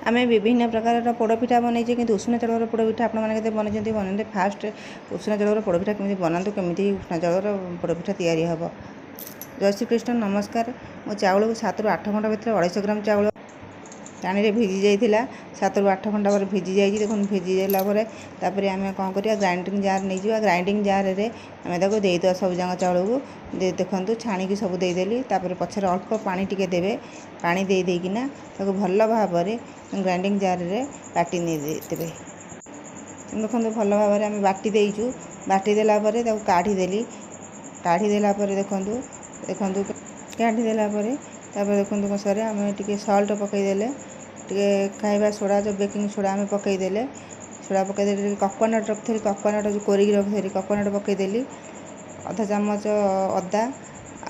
आम विभिन्न प्रकार पोड़पिठा बनई कि उषुना चाउर पोड़पिठा आपने बनई बनते फास्ट उषुना चाउर पोड़पिठा केमी बनातु केमी उषुना चाउर पोड़पिठा तैयारी हम। जय श्री कृष्ण नमस्कार। मो चाउल को 7 ରୁ 8 घंटा भर 250 ग्राम चाउल पानी रे भिजी जाइथिला 7 ରୁ 8 घंटा पर भिजी जाइए देखो भिजी जालापर आम कौन करिया ग्राइंडिंग जार नहीं जावा ग्राइंडिंग जार रे आम ताको देदेवा सब जाक चाउल को देखु छाणिकी सब देदेली पछर अल्प पानी टिके देवे पानी देकिना ताको भल भाव ग्राइंडिंग जार रे बाटी नहीं देवे देखो भल भाव आम बाटी देचु बाटी देला काढ़ीदेली काढ़ीदेला देखु काढ़ीदेला देखो कसरे आम टे सल्ट पकईदे टे खाइबा सोडा जो बेकिंग सोडा आम पकईदे सोडा पकईदे कोकोनट रखी कोकोनट जो कोरिकी रखी कोकोनट पकईदेली आधा चामच अदा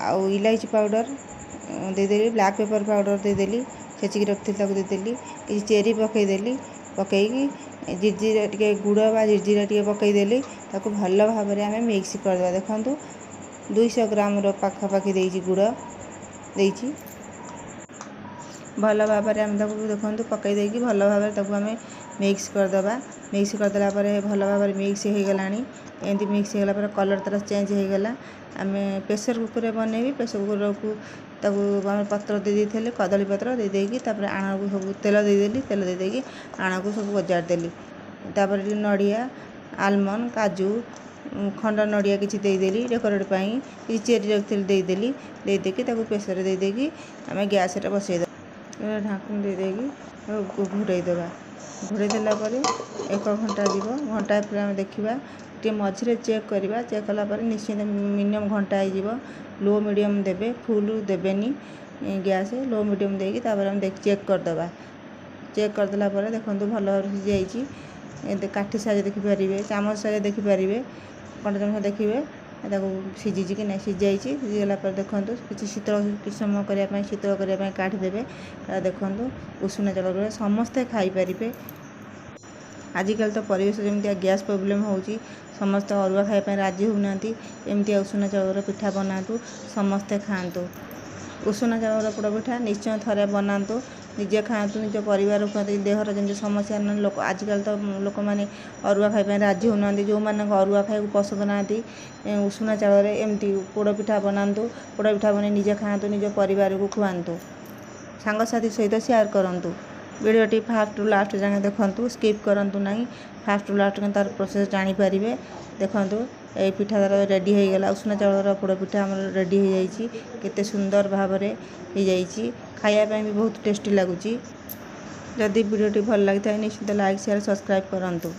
आउ इलायची पाउडर देदेली ब्लैक पेपर पाउडर देदेली छेचिकी रखी देदेली कि चेरी पकईदेली पकईकी जिरजीरा टे गुड़ बा जिरजीरा टे पकईदेली ताको भल भाव में आम मिक्स करदे देखु 200 ग्राम पाखापाखि देची गुड़ देची भल भाव में देखो पकई देकी भल भाव आम मिक्स करदे मिक्स करदेला भल भाव मिक्स हो गला एमती मिक्स होगा कलर तार चेंज हो गला आम प्रेसर कुकर बनईबी प्रेसर कुकर को आम पत्र दे कदली पत्र देदेकी आण को सब तेल देदेली तेल देदेकी आण को सब बजारदेली नड़िया आलमंड काजू खंड नड़िया किसी देदेली डेकोरेट कि चेरी रखी देदेली देदेकी प्रेसर देदेकी आम गैस बसईद ढाकुन देदेकी घोड़ईदेवा घोड़ईदेला 1 घंटा जीव घंटा आम देखा टे मझे चेक करवा चेक कलापर निश्चित मिनिमम घंटा हो लो मीडियम देवे फुल देवेनि गैस लो मीडियम देकी आम चेक करदे चेक करदेला देखो भल भाव सीझी काठी साइज देखिपारे चामच साइज देखिपारे कंटा चामच देखिए सीझी कि नहीं सीझी सीझीगला देखो किसी शीतल किसी समय करने शीतल करने काढ़ीदेवे देखो उषुना चाउल समस्ते खाईपारे। आजिकल तो परिवेश जमी गैस प्रोब्लेम होची समस्त अरुआ खाइबा राजी होना एमती उषुना चाउर पिठा बनातु समस्ते खातु उषुना चाउर पोड़ पिठा निश्चय थे बनातु निजे खातु निज परिवार कहते देहर जमी समस्या लोक आजिकल तो लोक मैंने अरुआ खाइबा राजी होना जो मैंने अरुआ खाइबा पसंद ना उषुना चाउर एमती पोड़ पिठा बनातु पोड़ पिठा बन निजे खातु निज परिवार को खुआतु सांगसाथी सहित शेयर करूँ वीडियोटी फास्ट टू लास्ट जाए देखूँ स्किप करूँ ना फास्ट टू लास्ट तार प्रोसेस जानीपर देखूँ ये पिठा तार रेडी हो गला उषुना चाउर पोड़ पिठा आम रेडी हो जाइए केते सुंदर भाव में हो जाइए खायापी भी बहुत टेस्टी लगुच। जदि वीडियोटी भल लगी था निश्चित लाइक शेयर सब्सक्राइब करूँ।